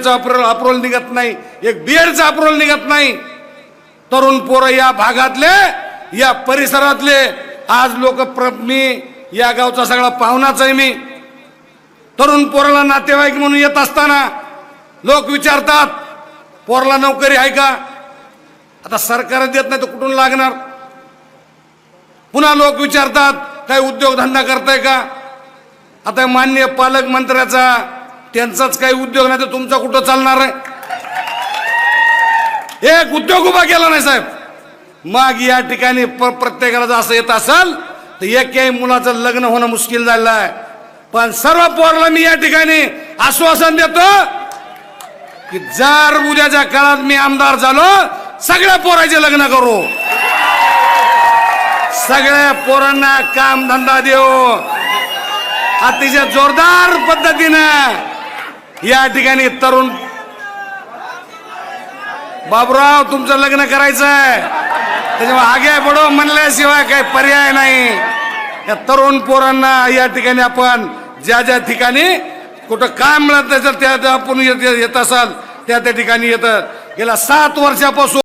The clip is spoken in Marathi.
इंजिनियरचा अप्रोल निघत नाही, एक बीएडचा अप्रोल निघत नाही. तरुण पोरं या भागातले, या परिसरातले आज लोक मी या गावचा सगळा पाहुणाच आहे. मी तरुण पोराला नातेवाईक म्हणून येत असताना लोक विचारतात पोराला नोकरी आहे का. आता सरकार देत नाही तर कुठून लागणार. पुन्हा लोक विचारतात काय उद्योगधंदा करताय का. आता माननीय पालकमंत्र्याचा त्यांचाच काही उद्योग नाही तर तुमचा कुठं चालणार आहे. एक उद्योग उभा केला नाही साहेब. मग या ठिकाणी प्रत्येकाला जर असं येत असेल तर एकही मुलाचं लग्न होणं मुश्किल झालेलं आहे. पण सर्व पोराला मी या ठिकाणी आश्वासन देतो की जर उद्याच्या काळात मी आमदार झालो सगळ्या पोराचे लग्न करू, सगळ्या पोरांना काम धंदा देऊ. अतिशय जोरदार पद्धतीने या ठिकाणी तरुण बाबूराव तुमचं लग्न करायचं आहे त्याच्यामुळे आगे बढो म्हणल्याशिवाय काही पर्याय नाही. या तरुण पोरांना या ठिकाणी आपण ज्या ज्या ठिकाणी कुठं काम मिळत असेल त्या आपण येत असाल त्या ठिकाणी येतं. गेल्या 7 वर्षापासून